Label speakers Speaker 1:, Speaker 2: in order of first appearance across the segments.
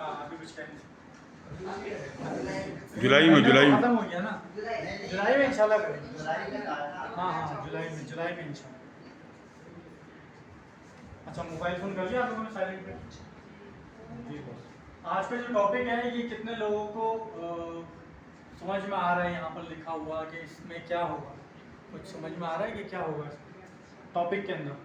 Speaker 1: अभी कुछ कह नहीं सकते।
Speaker 2: जुलाई में
Speaker 1: खत्म हो गया ना, जुलाई में इंशाल्लाह करेंगे। हाँ जुलाई में इंशाल्लाह। अच्छा, मोबाइल फ़ोन कर लिया आप लोगों ने साइलेंट पे? जी बस। आज का जो टॉपिक है ये कितने लोगों को समझ में आ रहा है? यहाँ पर लिखा हुआ कि इसमें क्या होगा, कुछ समझ में आ रहा है कि क्या होगा टॉपिक के अंदर?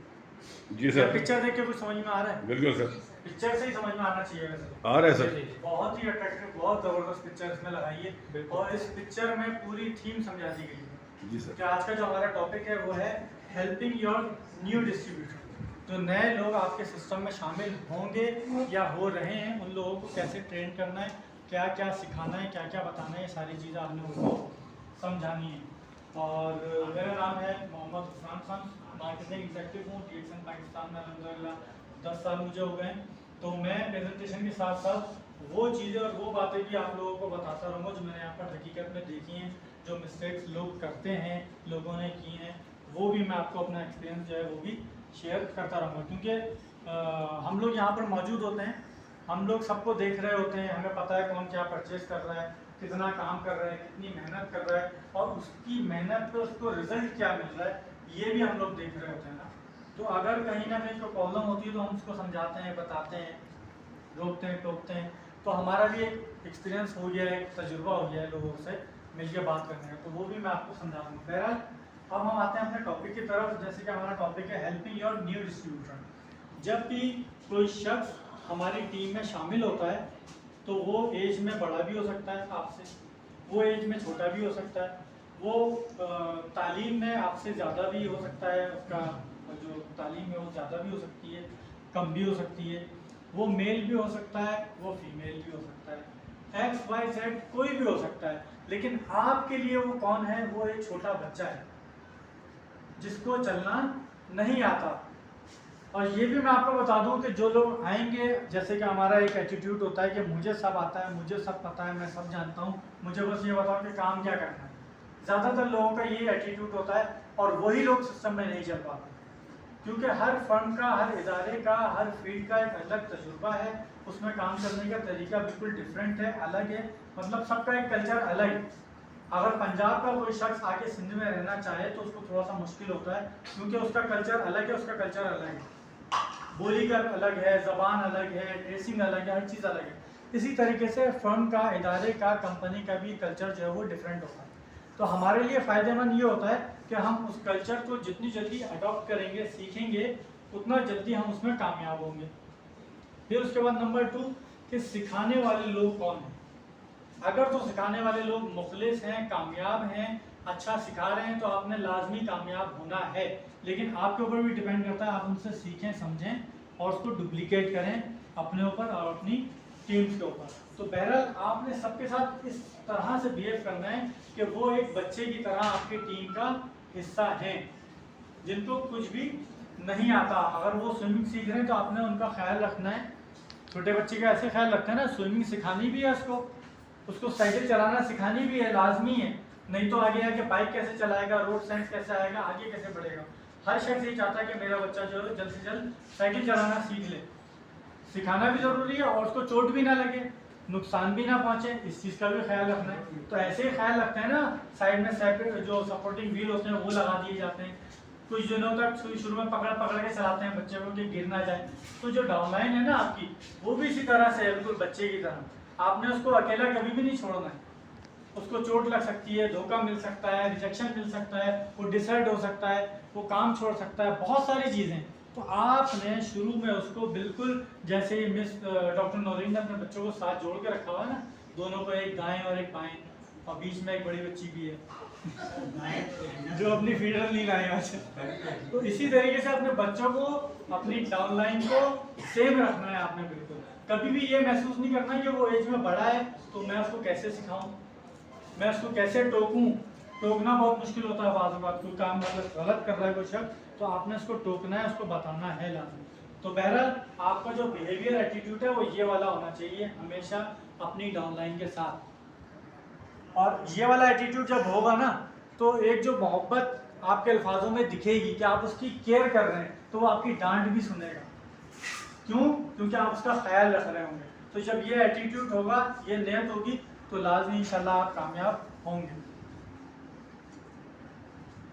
Speaker 2: जी सर।
Speaker 1: पिक्चर देख के कुछ समझ में आ रहा है?
Speaker 2: बिल्कुल सर,
Speaker 1: पिक्चर से ही समझ में आना चाहिए वैसे।
Speaker 2: आ रहा है सर।
Speaker 1: बहुत ही अट्रैक्टिव, बहुत ज़बरदस्त पिक्चर इसमें लगाई है और इस पिक्चर में पूरी थीम समझा दी गई है।
Speaker 2: जी सर।
Speaker 1: कि आज का जो हमारा टॉपिक है वो है हेल्पिंग योर न्यू डिस्ट्रीब्यूटर। जो नए लोग आपके सिस्टम में शामिल होंगे या हो रहे हैं, उन लोगों को कैसे ट्रेन करना है, क्या क्या सिखाना है, क्या क्या बताना है, ये सारी चीज़ें आपने उनको समझानी है। और मेरा नाम है मोहम्मद उस्मान खान, मार्केटिंग एग्जीक्यूटिव हूँ DXN पाकिस्तान में। अल्हम्दुलिल्लाह 10 साल मुझे हो गए। तो मैं प्रेजेंटेशन के साथ साथ वो चीज़ें और वो बातें भी आप लोगों को बताता रहूँगा जो मैंने यहाँ पर हकीकत में देखी हैं, जो मिस्टेक्स लोग करते हैं, लोगों ने की हैं, वो भी मैं आपको अपना एक्सपीरियंस जो है वो भी शेयर करता रहूँगा। क्योंकि हम लोग यहाँ पर मौजूद होते हैं, हम लोग सबको देख रहे होते हैं, हमें पता है कौन क्या परचेज कर रहा है, कितना काम कर रहा है, कितनी मेहनत कर रहा है और उसकी मेहनत पे उसको रिजल्ट क्या मिल रहा है, ये भी हम लोग देख रहे होते हैं ना। तो अगर कहीं ना कहीं कोई प्रॉब्लम होती है तो हम उसको समझाते हैं, बताते हैं, रोकते हैं, टोकते हैं। तो हमारा भी एक एक्सपीरियंस हो गया है, एक तजुर्बा हो गया है लोगों से मिलकर बात करने का, तो वो भी मैं आपको समझा दूँगा। बहरहाल अब हम आते हैं अपने टॉपिक की तरफ। जैसे कि हमारा टॉपिक है हेल्पिंग योर न्यू डिस्ट्रीब्यूटर। जब भी कोई शख्स हमारी टीम में शामिल होता है तो वो एज में बड़ा भी हो सकता है आपसे, वो एज में छोटा भी हो सकता है, वो तालीम में आपसे ज़्यादा भी हो सकता है, उसका जो तालीम है वो ज़्यादा भी हो सकती है, कम भी हो सकती है, वो मेल भी हो सकता है, वो फीमेल भी हो सकता है, XYZ कोई भी हो सकता है। लेकिन आपके लिए वो कौन है? वो एक छोटा बच्चा है जिसको चलना नहीं आता। और ये भी मैं आपको बता दूं कि जो लोग आएंगे, जैसे कि हमारा एक एटीट्यूड होता है कि मुझे सब आता है, मुझे सब पता है, मैं सब जानता हूँ, मुझे बस ये बताओ कि काम क्या करना है। ज़्यादातर लोगों का ये एटीट्यूड होता है और वही लोग सिस्टम में नहीं चल पाते, क्योंकि हर फर्म का, हर इदारे का, हर फील्ड का एक अलग तजुर्बा है, उसमें काम करने का तरीका बिल्कुल डिफरेंट है, अलग है, मतलब सबका एक कल्चर अलग है। अगर पंजाब का कोई शख्स आके सिंध में रहना चाहे तो उसको थोड़ा सा मुश्किल होता है, क्योंकि उसका कल्चर अलग है, उसका कल्चर अलग है, बोली का अलग है, ज़बान अलग है, ड्रेसिंग अलग है, हर चीज़ अलग है। इसी तरीके से फर्म का, इदारे का, कंपनी का भी कल्चर जो है वो डिफरेंट होता है। तो हमारे लिए फ़ायदेमंद ये होता है कि हम उस कल्चर को जितनी जल्दी अडॉप्ट करेंगे, सीखेंगे, उतना जल्दी हम उसमें कामयाब होंगे। फिर उसके बाद नंबर 2 कि सिखाने वाले लोग कौन हैं। अगर तो सिखाने वाले लोग मुखलिस हैं, कामयाब हैं, अच्छा सिखा रहे हैं, तो आपने लाजमी कामयाब होना है। लेकिन आपके ऊपर भी डिपेंड करता है, आप उनसे सीखें, समझें और उसको डुप्लीकेट करें अपने ऊपर और अपनी टीम्स के ऊपर। तो बहरहाल आपने सबके साथ इस तरह से बिहेव करना है कि वो एक बच्चे की तरह आपकी टीम का हिस्सा हैं, जिनको कुछ भी नहीं आता। अगर वो स्विमिंग सीख रहे हैं तो आपने उनका ख्याल रखना है। छोटे बच्चे का ऐसे ख्याल रखते हैं ना, स्विमिंग सिखानी भी है उसको साइकिल चलाना सिखानी भी है, लाजमी है। नहीं तो आगे आके बाइक कैसे चलाएगा, रोड साइंस कैसे आएगा, आगे कैसे बढ़ेगा। हर शख्स ये चाहता है कि मेरा बच्चा जो है जल्द से जल्द साइकिल चलाना सीख ले। सिखाना भी ज़रूरी है और उसको चोट भी ना लगे, नुकसान भी ना पहुंचे, इस चीज़ का भी ख्याल रखना है। तो ऐसे ही ख्याल रखते हैं ना, साइड में सेपरेट जो सपोर्टिंग व्हील होते हैं वो लगा दिए जाते हैं। कुछ दिनों तक शुरू में पकड़ पकड़ के चलाते हैं बच्चे को कि गिर ना जाए। तो जो डाउनलाइन है ना आपकी, वो भी इसी तरह से है, बिल्कुल बच्चे की तरह। आपने उसको अकेला कभी भी नहीं छोड़ना है। उसको चोट लग सकती है, धोखा मिल सकता है, रिजेक्शन मिल सकता है, वो डिसर्ड हो सकता है, वो काम छोड़ सकता है, बहुत सारी चीज़ें। तो आपने शुरू में उसको बिल्कुल, जैसे ही मिस डॉक्टर नौरीन ने अपने बच्चों को साथ जोड़ के रखा हुआ है ना, दोनों को एक दाएं और एक बाएं, और बीच में एक बड़ी बच्ची भी है जो अपनी फीडर नहीं लाए आज। तो इसी तरीके से अपने बच्चों को, अपनी डाउनलाइन को सेम रखना है आपने। बिल्कुल कभी भी ये महसूस नहीं करना कि वो एज में बड़ा है तो मैं उसको कैसे सिखाऊं, मैं उसको कैसे टोकूं। टोकना बहुत मुश्किल होता है बाज़ बात, कोई काम मतलब गलत कर रहा है कोई शख्स, तो आपने उसको टोकना है, उसको बताना है लाजमी। तो बहरहाल आपका जो बिहेवियर एटीट्यूड है वो ये वाला होना चाहिए हमेशा अपनी डाउनलाइन के साथ। और ये वाला एटीट्यूड जब होगा ना, तो एक जो मोहब्बत आपके अल्फाजों में दिखेगी कि आप उसकी केयर कर रहे हैं, तो वो आपकी डांट भी सुनेगा। क्यों? क्योंकि आप उसका ख्याल रख रहे होंगे। तो जब ये एटीट्यूड होगा, ये नियत होगी, तो लाजमी इंशाल्लाह आप कामयाब होंगे।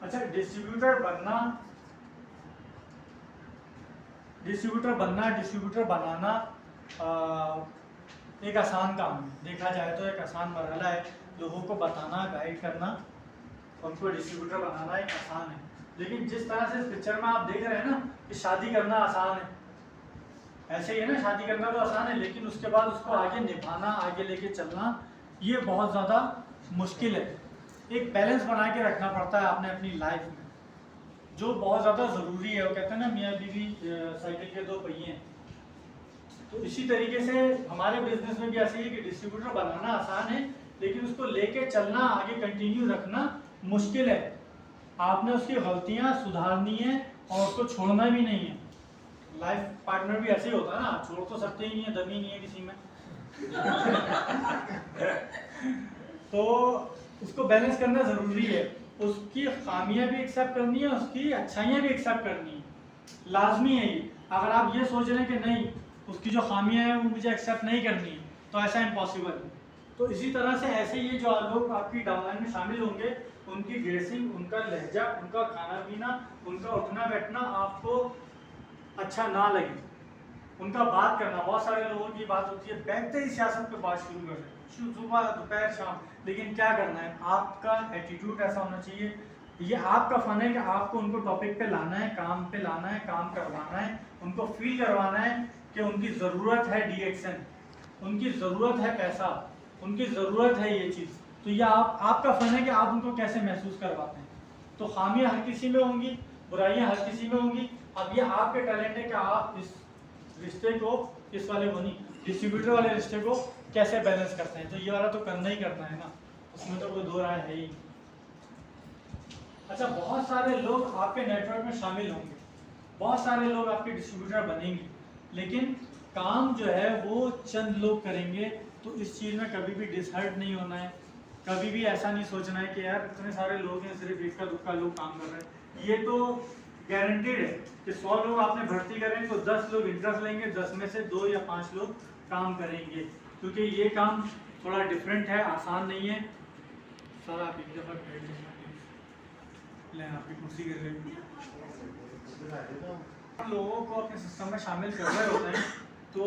Speaker 1: अच्छा, डिस्ट्रीब्यूटर बनाना एक आसान काम है, देखा जाए तो एक आसान मरहला है। लोगों को बताना, गाइड करना, उनको डिस्ट्रीब्यूटर बनाना एक आसान है। लेकिन जिस तरह से इस पिक्चर में आप देख रहे हैं ना कि शादी करना आसान है, ऐसे ही है ना, शादी करना तो आसान है, लेकिन उसके बाद उसको आगे निभाना, आगे लेके चलना, ये बहुत ज़्यादा मुश्किल है। एक बैलेंस बना के रखना पड़ता है आपने अपनी लाइफ में, जो बहुत ज़्यादा ज़रूरी है। वो कहते हैं ना, मियाँ बीवी साइकिल के दो पहिए हैं। तो इसी तरीके से हमारे बिजनेस में भी ऐसे ही कि डिस्ट्रीब्यूटर बनाना आसान है, लेकिन उसको लेके चलना, आगे कंटिन्यू रखना मुश्किल है। आपने उसकी गलतियां सुधारनी है और उसको छोड़ना भी नहीं है। लाइफ पार्टनर भी ऐसे ही होता है ना, छोड़ तो सकते ही नहीं है, दम ही नहीं है किसी में। तो उसको बैलेंस करना ज़रूरी है। उसकी खामियां भी एक्सेप्ट करनी है, उसकी अच्छाइयाँ भी एक्सेप्ट करनी है, लाजमी है ये। अगर आप ये सोच रहे हैं कि नहीं, उसकी जो खामियां हैं वो मुझे एक्सेप्ट नहीं करनी है, तो ऐसा इम्पॉसिबल है। तो इसी तरह से ऐसे ये जो लोग आपकी डाउनलाइन में शामिल होंगे, उनकी ड्रेसिंग, उनका लहजा, उनका खाना पीना, उनका उठना बैठना आपको अच्छा ना लगे, उनका बात करना, बहुत सारे लोगों की बात होती है बैठते ही सियासत पे बात शुरू कर दें, सुबह दोपहर शाम। लेकिन क्या करना है, आपका एटीट्यूड ऐसा होना चाहिए, ये आपका फन है कि आपको उनको टॉपिक पे लाना है, काम पे लाना है, काम करवाना है, उनको फील करवाना है कि उनकी ज़रूरत है DXN, उनकी ज़रूरत है पैसा, उनकी ज़रूरत है ये चीज़। तो ये आपका फ़न है कि आप उनको कैसे महसूस करवाते हैं। तो खामियां हर किसी में होंगी, बुराइयां हर किसी में होंगी। अब ये आपके टैलेंट है कि आप इस रिश्ते को, इस वाले वो नहीं, डिस्ट्रीब्यूटर वाले रिश्ते को कैसे बैलेंस करते हैं। तो ये वाला तो करना ही करना है ना, उसमें तो कोई दो राय है ही। अच्छा, बहुत सारे लोग आपके नेटवर्क में शामिल होंगे, बहुत सारे लोग आपके डिस्ट्रीब्यूटर बनेंगे, लेकिन काम जो है वो चंद लोग करेंगे। तो इस चीज़ में कभी भी डिसहर्ट नहीं होना है, कभी भी ऐसा नहीं सोचना है कि यार इतने सारे लोग हैं, सिर्फ इक्का दुक्का लोग काम कर रहे हैं। ये तो गारंटीड है कि 100 लोग आपने भर्ती करें तो 10 लोग इंटरेस्ट लेंगे, 10 में से 2 या 5 लोग काम करेंगे, क्योंकि ये काम थोड़ा डिफरेंट है, आसान नहीं है। सर आप एक दफ़ा बैठ जाइए, ले आपकी कुर्सी गिर गई। लोगों को अपने सिस्टम में शामिल कर रहे होते हैं, तो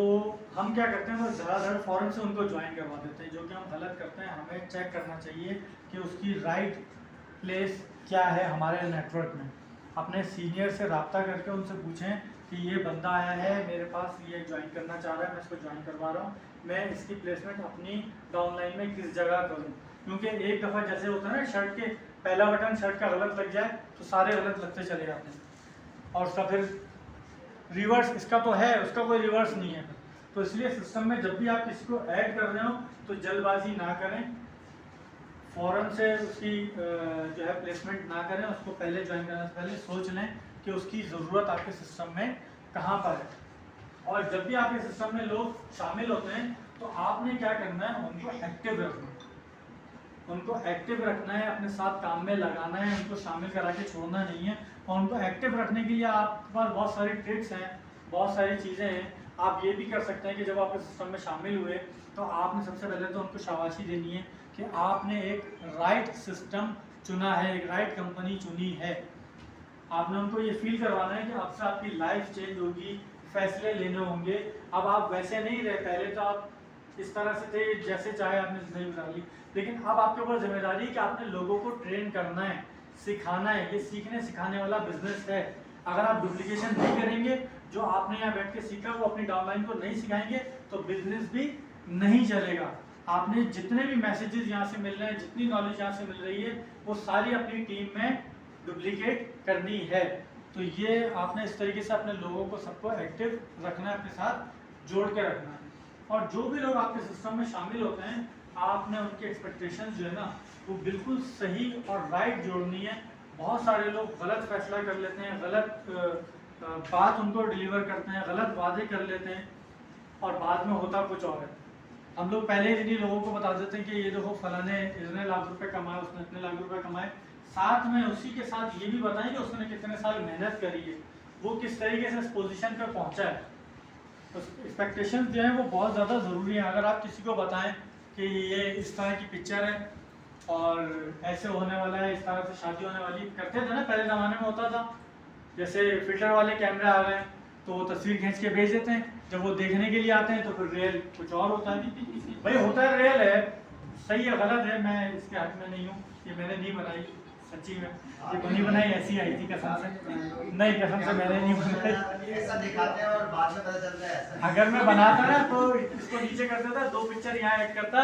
Speaker 1: हम क्या करते हैं, तो ज़्यादातर फ़ौरन से उनको ज्वाइन करवा देते हैं, जो कि हम गलत करते हैं। हमें चेक करना चाहिए कि उसकी राइट प्लेस क्या है हमारे नेटवर्क में। अपने सीनियर से रब्ता करके उनसे पूछें कि ये बंदा आया है मेरे पास, ये ज्वाइन करना चाह रहा है, मैं इसको ज्वाइन करवा रहा हूँ, मैं इसकी प्लेसमेंट अपनी डाउनलाइन में किस जगह करूँ। क्योंकि एक दफ़ा जैसे होता है ना, शर्ट के पहला बटन शर्ट का गलत लग जाए तो सारे गलत लगते चले जाते हैं, और उसका फिर रिवर्स, इसका तो है, उसका कोई रिवर्स नहीं है। तो इसलिए सिस्टम में जब भी आप किसी को ऐड कर रहे हो तो जल्दबाजी ना करें, फ़ौरन से उसकी जो है प्लेसमेंट ना करें। उसको पहले ज्वाइन करने से पहले सोच लें कि उसकी ज़रूरत आपके सिस्टम में कहाँ पर है। और जब भी आपके सिस्टम में लोग शामिल होते हैं तो आपने क्या करना है, उनको एक्टिव रखना है, उनको एक्टिव रखना है, अपने साथ काम में लगाना है, उनको शामिल करा के छोड़ना नहीं है। और उनको एक्टिव रखने के लिए आपके पास बहुत सारी ट्रिक्स हैं, बहुत सारी चीज़ें हैं। आप ये भी कर सकते हैं कि जब आपके सिस्टम में शामिल हुए तो आपने सबसे पहले तो उनको शाबाशी देनी है कि आपने एक राइट सिस्टम चुना है, एक राइट कंपनी चुनी है। आपने उनको ये फील करवाना है कि अब से आपकी लाइफ चेंज होगी, फैसले लेने होंगे। अब आप वैसे नहीं रहे, पहले तो आप इस तरह से थे जैसे चाहे आपने ज़िंदगी गुजार ली, लेकिन अब आपके ऊपर जिम्मेदारी है कि आपने लोगों को ट्रेन करना है, सिखाना है। ये सीखने सिखाने वाला बिजनेस है। अगर आप डुप्लीकेशन नहीं करेंगे, जो आपने यहाँ बैठ के सीखा वो अपनी डाउनलाइन को नहीं सिखाएंगे, तो बिजनेस भी नहीं चलेगा। आपने जितने भी मैसेजेस यहाँ से मिल रहे हैं, जितनी नॉलेज यहाँ से मिल रही है, वो सारी अपनी टीम में डुप्लीकेट करनी है। तो ये आपने इस तरीके से अपने लोगों को सबको एक्टिव रखना है, अपने साथ जोड़ के रखना है। और जो भी लोग आपके सिस्टम में शामिल होते हैं, आपने उनकी एक्सपेक्टेशंस जो है ना वो बिल्कुल सही और राइट जोड़नी है। बहुत सारे लोग गलत फैसला कर लेते हैं, गलत बात उनको डिलीवर करते हैं, गलत वादे कर लेते हैं और बाद में होता कुछ और है। हम लोग पहले ही इन्हीं लोगों को बता देते हैं कि ये देखो फलाने इतने लाख रुपए कमाए, उसने इतने लाख रुपए कमाए, साथ में उसी के साथ ये भी बताएं कि उसने कितने साल मेहनत करी है, वो किस तरीके से इस पोजीशन पे पहुंचा है। तो एक्सपेक्टेशन जो है वो बहुत ज़्यादा ज़रूरी है। अगर आप किसी को बताएं कि ये इस तरह की पिक्चर है और ऐसे होने वाला है, इस तरह से शादी होने वाली, करते थे ना पहले ज़माने में होता था, जैसे फिल्टर वाले कैमरे आ गए हैं तो वो तस्वीर खींच के भेज देते हैं, जब वो देखने के लिए आते हैं तो फिर रियल कुछ और होता है। भाई होता है रियल है, सही है गलत है, मैं इसके हक में नहीं हूँ, ये मैंने नहीं बनाई सच्ची में, ये बनी बनाई ऐसी आई थी कसम से, नहीं कसम से मैंने नहीं बनाई।
Speaker 3: ऐसा दिखाते हैं और बाद में पता चलता है ऐसा।
Speaker 1: अगर मैं बनाता ना तो इसको नीचे कर देता, 2 पिक्चर यहाँ ऐड करता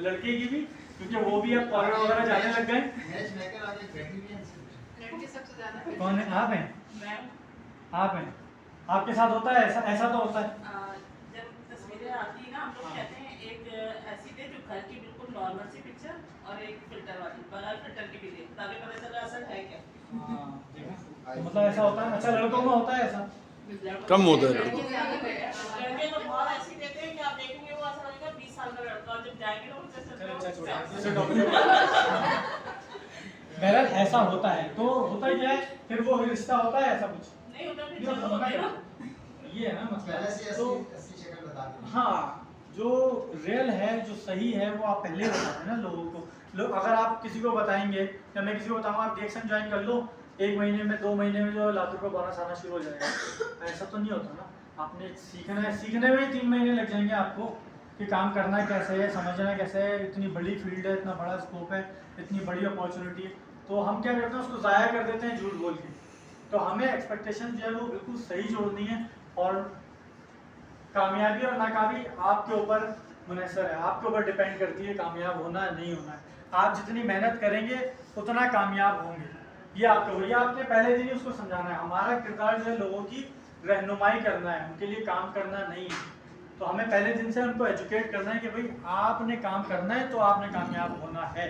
Speaker 1: लड़के की भी, क्योंकि वो भी अब पार्लर वगैरह जाने लग गए।
Speaker 3: मैच मेकर आज एक बैठी हुई है
Speaker 4: लड़के सबसे ज्यादा
Speaker 1: कौन है? आप हैं?
Speaker 4: मैं
Speaker 1: आप हैं? आपके साथ होता है ऐसा? ऐसा तो होता है।
Speaker 4: जब तस्वीरें आती है ना, हम लोग कहते हैं एक ऐसी दे जो घर की बिल्कुल नॉर्मल सी पिक्चर और एक फिल्टर वाली, बगैर फिल्टर की भी दे, ताकि पता चले असल है क्या।
Speaker 1: तो मतलब ऐसा होता है। अच्छा लड़कों में होता है ऐसा?
Speaker 2: कम होता है।
Speaker 4: लड़के तो बहुत ऐसी देते हैं कि आप देखेंगे वो ऐसा लगेगा 20 साल का लड़का, और जब जाएंगे ना
Speaker 1: बहरहाल ऐसा होता है। तो होता क्या है फिर, वो रिश्ता होता है ऐसा कुछ
Speaker 4: नहीं होता, फिर
Speaker 1: नहीं
Speaker 4: चलो
Speaker 1: होता
Speaker 4: होता है ना।
Speaker 1: ये है ना
Speaker 3: पहले से
Speaker 1: मतलब। तो
Speaker 3: ऐसी शक्ल बता दी।
Speaker 1: हाँ, जो रियल है, जो सही है, वो आप पहले ही बताते हैं ना लोगों को। लोग अगर आप किसी को बताएंगे, या मैं किसी को बताऊंगा आप डिएक्शन ज्वाइन कर लो, 1 महीने में 2 महीने में जो लाख रुपये बोनस आना शुरू हो जाएगा, ऐसा तो नहीं होता ना। आपने सीखना है, सीखने में ही 3 महीने लग जाएंगे आपको कि काम करना कैसे है, समझना कैसे है। इतनी बड़ी फील्ड है, इतना बड़ा स्कोप है, इतनी बड़ी अपॉर्चुनिटी है, तो हम क्या करते हैं उसको ज़ाया कर देते हैं झूठ बोल के। तो हमें एक्सपेक्टेशन जो है वो बिल्कुल सही जोड़नी है, और कामयाबी और नाकामयाबी आपके ऊपर मुनहसर है, आपके ऊपर डिपेंड करती है कामयाब होना है नहीं होना है। आप जितनी मेहनत करेंगे उतना कामयाब होंगे, ये आपको, ये आपने पहले दिन ही उसको समझाना है। हमारा किरदार जो है लोगों की रहनुमाई करना है, उनके लिए काम करना नहीं है। तो हमें पहले दिन से उनको एजुकेट करना है कि भाई आपने काम करना है तो आपने कामयाब होना है।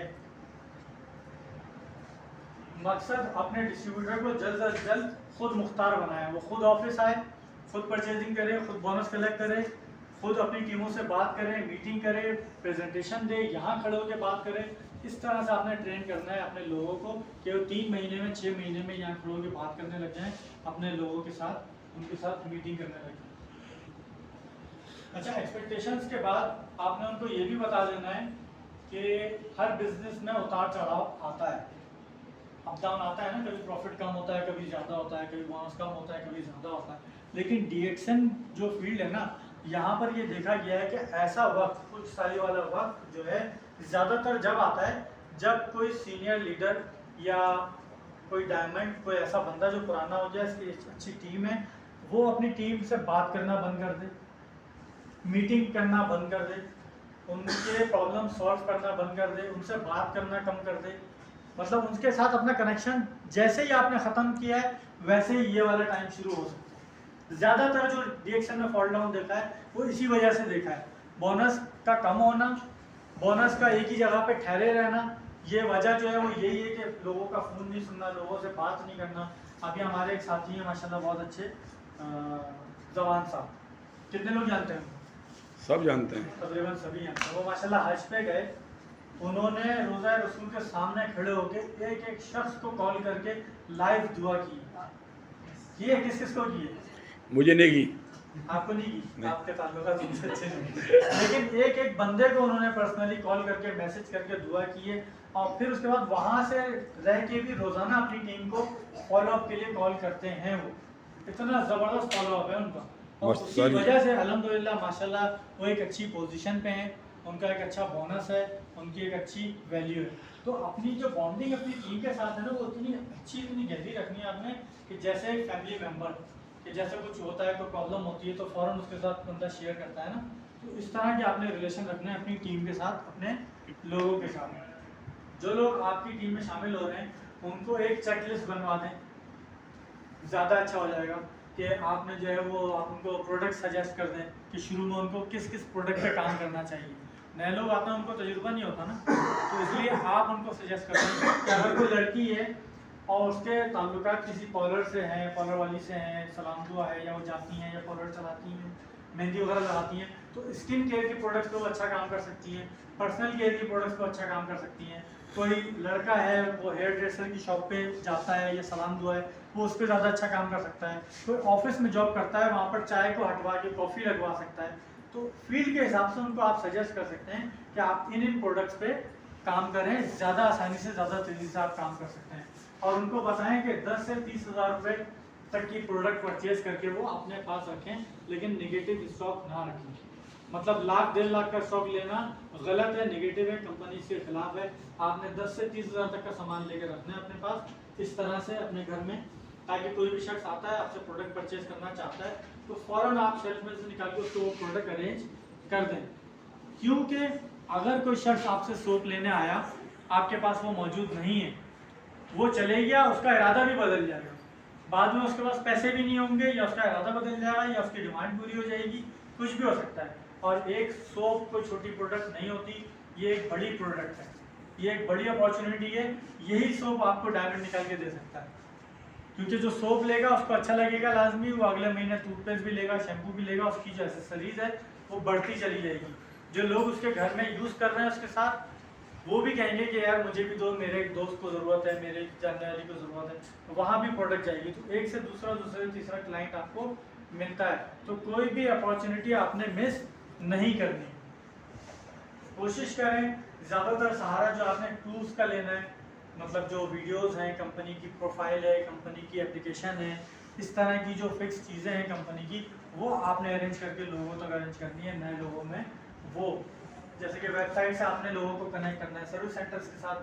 Speaker 1: मकसद अपने डिस्ट्रीब्यूटर को जल्द अज जल्द खुद मुख्तार बनाए, वो खुद ऑफिस आए, खुद परचेजिंग करे, खुद बोनस कलेक्ट करे, खुद अपनी टीमों से बात करे, मीटिंग करे, प्रेजेंटेशन दे, यहाँ खड़े होकर बात करे। इस तरह से आपने ट्रेन करना है अपने लोगों को कि वो 3 महीने में 6 महीने में यहाँ खड़े होकर बात करने लग जाएँ अपने लोगों के साथ, उनके साथ मीटिंग करने लग जाएँ। अच्छा, एक्सपेक्टेशंस के बाद आपने उनको ये भी बता देना है कि हर बिजनेस में उतार चढ़ाव आता है, अप डाउन आता है ना, कभी प्रॉफिट कम होता है, कभी ज़्यादा होता है, कभी बोनस कम होता है, कभी ज़्यादा होता है। लेकिन डीएक्शन जो फील्ड है ना, यहाँ पर ये देखा गया है कि ऐसा वक्त, कुछ साली वाला वक्त जो है ज़्यादातर जब आता है जब कोई सीनियर लीडर या कोई डायमंड, कोई ऐसा बंदा जो पुराना हो गया, इसकी अच्छी टीम है, वो अपनी टीम से बात करना बंद कर दे, मीटिंग करना बंद कर दे, उनके प्रॉब्लम सॉल्व करना बंद कर दे, उनसे बात करना कम कर दे। मतलब उनके साथ अपना कनेक्शन जैसे ही आपने ख़त्म किया है वैसे ही ये वाला टाइम शुरू हो सकता है। ज़्यादातर जो डीएक्शन में फॉल डाउन देखा है वो इसी वजह से देखा है, बोनस का कम होना, बोनस का एक ही जगह पे ठहरे रहना। ये वजह जो है वो यही है कि लोगों का फ़ोन नहीं सुनना, लोगों से बात नहीं करना। अभी हमारे एक साथी हैं माशाल्लाह बहुत अच्छे, जवान साहब, कितने लोग जानते हैं?
Speaker 2: सब जानते हैं।
Speaker 1: तकरीबन सभी जानते हैं। वो माशाल्लाह हज पे गए, उन्होंने रोज़ा रसूल के सामने खड़े होकर एक एक शख्स को कॉल करके लाइव दुआ की है। किस किस को की है?
Speaker 2: मुझे नहीं की।
Speaker 1: आपको नहीं की?
Speaker 2: नहीं।
Speaker 1: आपके ताल्लुकात उनसे अच्छे नहीं। लेकिन एक एक बंदे को उन्होंने पर्सनली कॉल करके, मैसेज करके दुआ की है, और फिर उसके बाद वहाँ से रह के भी रोज़ाना अपनी टीम को फॉलोअप के लिए कॉल करते हैं। वो इतना ज़बरदस्त फॉलोअप है उनका, और
Speaker 2: मस्त
Speaker 1: उसी
Speaker 2: सारी।
Speaker 1: वजह से अल्हम्दुलिल्लाह माशाल्लाह वो एक अच्छी पोजीशन पे हैं, उनका एक अच्छा बोनस है, उनकी एक अच्छी वैल्यू है। तो अपनी जो बॉन्डिंग अपनी टीम के साथ है ना, वो इतनी अच्छी, इतनी गहरी रखनी है आपने कि जैसे एक फैमिली मेम्बर, कि जैसे कुछ होता है, कोई प्रॉब्लम होती है तो फ़ौरन उसके साथ बंदा शेयर करता है ना, तो इस तरह के आपने रिलेशन रखने हैं अपनी टीम के साथ, अपने लोगों के साथ। जो लोग आपकी टीम में शामिल हो रहे हैं उनको एक चेकलिस्ट बनवा दें, ज़्यादा अच्छा हो जाएगा। कि आपने जो है वो आप उनको प्रोडक्ट सजेस्ट कर दें कि शुरू में उनको किस किस प्रोडक्ट पे काम करना चाहिए। नए लोग आते हैं, उनको तजुर्बा नहीं होता ना, तो इसलिए आप उनको सजेस्ट कर दें कि अगर कोई लड़की है और उसके ताल्लुकात किसी कॉलर से हैं, कॉलर वाली से हैं, सलाम दुआ है, या वो जाती हैं या कॉलर चलाती हैं, मेहंदी वगैरह लगाती हैं, तो स्किन केयर की प्रोडक्ट्स पे वो अच्छा काम कर सकती हैं, पर्सनल केयर की प्रोडक्ट्स पे अच्छा काम कर सकती हैं। कोई लड़का है वो हेयर ड्रेसर की शॉप पे जाता है या सलाम दुआ है, वो उस पर ज़्यादा अच्छा काम कर सकता है। कोई ऑफिस में जॉब करता है, वहाँ पर चाय को हटवा के कॉफ़ी लगवा सकता है। तो फील्ड के हिसाब से उनको आप सजेस्ट कर सकते हैं कि आप इन प्रोडक्ट्स पे काम करें, ज़्यादा आसानी से ज़्यादा तेज़ी से आप काम कर सकते हैं। और उनको बताएं कि 10 से 30 हज़ार रुपये तक की प्रोडक्ट परचेज करके वो अपने पास रखें, लेकिन नेगेटिव स्टॉक ना रखें। मतलब लाख 1.5 लाख का स्टॉक लेना गलत है, नेगेटिव है, कंपनी के खिलाफ है। आपने 10 से 30 हज़ार तक का सामान लेकर रखना है अपने पास इस तरह से अपने घर में, ताकि कोई भी शख्स आता है आपसे प्रोडक्ट परचेज करना चाहता है तो फ़ौरन आप शेल्फ में से निकाल के उसको वो प्रोडक्ट अरेंज कर दें। क्योंकि अगर कोई शख्स आपसे सोप लेने आया, आपके पास वो मौजूद नहीं है, वो चले गया, उसका इरादा भी बदल जाएगा, बाद में उसके पास पैसे भी नहीं होंगे, या उसका इरादा बदल जाएगा, या उसकी डिमांड पूरी हो जाएगी, कुछ भी हो सकता है। और एक सोप कोई छोटी प्रोडक्ट नहीं होती, ये एक बड़ी प्रोडक्ट है, ये एक बड़ी अपॉर्चुनिटी है। यही सोप आपको डायमंड निकाल के दे सकता है, क्योंकि जो सोप लेगा उसको अच्छा लगेगा लाजमी, वो अगले महीने टूथपेस्ट भी लेगा, शैम्पू भी लेगा, उसकी जो एसेसरीज है वो बढ़ती चली जाएगी। जो लोग उसके घर में यूज़ कर रहे हैं उसके साथ, वो भी कहेंगे कि यार मुझे भी दो, मेरे एक दोस्त को ज़रूरत है, मेरे जानने वाली को ज़रूरत है, तो वहाँ भी प्रोडक्ट जाएगी। तो एक से दूसरा, दूसरे से तीसरा क्लाइंट आपको मिलता है। तो कोई भी अपॉर्चुनिटी आपने मिस नहीं करनी। कोशिश करें ज़्यादातर सहारा जो आपने टूल्स का लेना है, मतलब जो वीडियोस हैं, कंपनी की प्रोफाइल है, कंपनी की एप्लीकेशन है, इस तरह की जो फिक्स चीज़ें हैं कंपनी की, वो आपने अरेंज करके लोगों तक अरेंज करनी है, नए लोगों में। वो जैसे कि वेबसाइट से आपने लोगों को कनेक्ट करना है, सर्विस सेंटर्स के साथ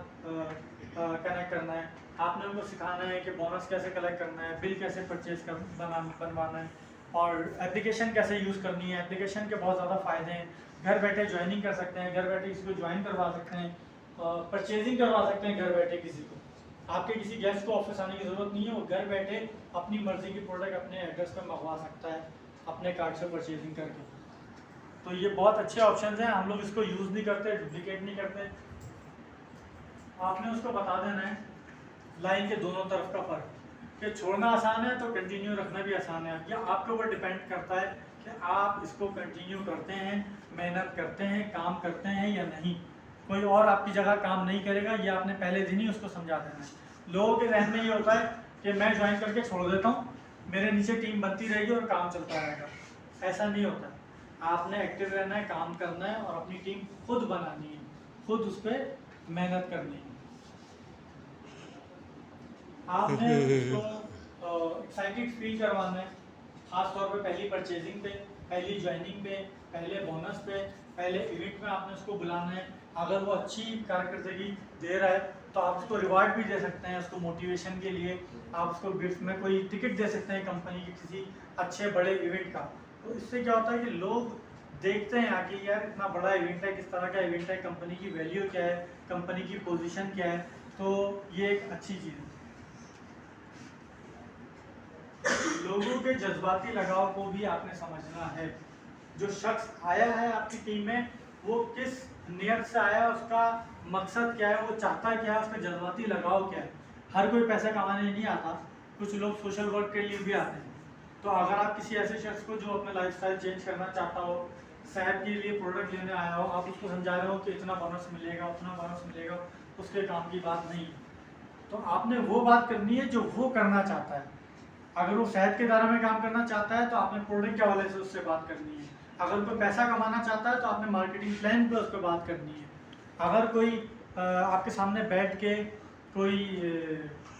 Speaker 1: कनेक्ट करना है, आपने उनको सिखाना है कि बोनस कैसे कलेक्ट करना है, बिल कैसे परचेज बनवाना है, और एप्लीकेशन कैसे यूज़ करनी है। एप्लीकेशन के बहुत ज़्यादा फ़ायदे हैं, घर बैठे ज्वाइनिंग कर सकते हैं, घर बैठे किसी को ज्वाइन करवा सकते हैं, परचेजिंग करवा सकते हैं घर बैठे किसी को। आपके किसी गेस्ट को ऑफिस आने की ज़रूरत नहीं है, वो घर बैठे अपनी मर्ज़ी की प्रोडक्ट अपने एड्रेस पर मंगवा सकता है अपने कार्ड से परचेजिंग करके। तो ये बहुत अच्छे ऑप्शंस हैं, हम लोग इसको यूज़ नहीं करते, डुप्लीकेट नहीं करते। आपने उसको बता देना है लाइन के दोनों तरफ का फ़र्क, कि छोड़ना आसान है तो कंटिन्यू रखना भी आसान है। या आपके ऊपर डिपेंड करता है कि आप इसको कंटिन्यू करते हैं, मेहनत करते हैं, काम करते हैं या नहीं। कोई और आपकी जगह काम नहीं करेगा, ये आपने पहले दिन ही उसको समझा देना है। लोगों के जहन में ये होता है कि मैं ज्वाइन करके छोड़ देता हूँ, मेरे नीचे टीम बनती रहेगी और काम चलता रहेगा। ऐसा नहीं होता, आपने एक्टिव रहना है, काम करना है और अपनी टीम खुद बनानी है, खुद उस पर मेहनत करनी है। आपने उसको एक्साइटेड फील करवाना है, खास तौर पे पहली परचेजिंग पे, पहली ज्वाइनिंग पे, पहले बोनस पे, पहले इवेंट में आपने उसको बुलाना है। अगर वो अच्छी कारकर्दगी दे रहा है तो आप उसको रिवार्ड भी दे सकते हैं, उसको मोटिवेशन के लिए आप उसको गिफ्ट में कोई टिकट दे सकते हैं कंपनी के किसी अच्छे बड़े इवेंट का। तो इससे क्या होता है कि लोग देखते हैं आगे, यार इतना बड़ा इवेंट है, किस तरह का इवेंट है, कंपनी की वैल्यू क्या है, कंपनी की पोजीशन क्या है। तो ये एक अच्छी चीज़ है। लोगों के जज्बाती लगाव को भी आपने समझना है। जो शख्स आया है आपकी टीम में, वो किस नियत से आया, उसका मकसद क्या है, वो चाहता क्या है, उसका जज्बाती लगाव क्या है। हर कोई पैसा कमाने नहीं आता, कुछ लोग सोशल वर्क के लिए भी आते हैं। तो अगर आप किसी ऐसे शख्स को जो अपना लाइफस्टाइल चेंज करना चाहता हो, सेहत के लिए प्रोडक्ट लेने आया हो, आप उसको समझा रहे हो कि इतना बोनस मिलेगा, उतना बोनस मिलेगा, उसके काम की बात नहीं है। तो आपने वो बात करनी है जो वो करना चाहता है। अगर वो सेहत के दायरे में काम करना चाहता है तो आपने प्रोडक्ट के हवाले से उससे बात करनी है। अगर कोई पैसा कमाना चाहता है तो आपने मार्केटिंग प्लान पे उस पर बात करनी है। अगर कोई आपके सामने बैठ के कोई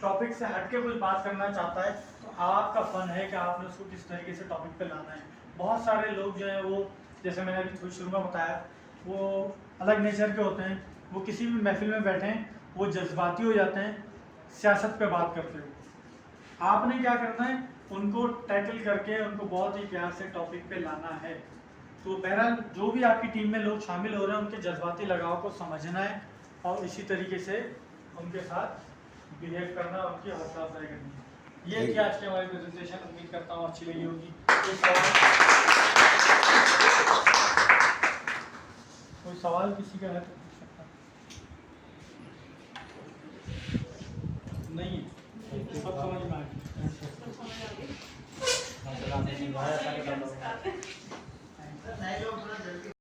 Speaker 1: टॉपिक से हट के कोई बात करना चाहता है तो आपका फन है कि आपने उसको किस तरीके से टॉपिक पे लाना है। बहुत सारे लोग जो हैं वो, जैसे मैंने अभी थोड़ी शुरू में बताया, वो अलग नेचर के होते हैं। वो किसी भी महफिल में बैठे हैं, वो जज्बाती हो जाते हैं सियासत पे बात करते हुए। आपने क्या करना है, उनको टैकल करके उनको बहुत ही प्यार से टॉपिक पे लाना है। तो बहरहाल जो भी आपकी टीम में लोग शामिल हो रहे हैं, उनके जज्बाती लगाव को समझना है और इसी तरीके से उनके साथ बिहेव करना, उनकी हौसला अफजाई करनी है। ये थी आज की हमारी प्रेजेंटेशन। उम्मीद करता हूँ अच्छी लगी होगी। कोई सवाल किसी का है तो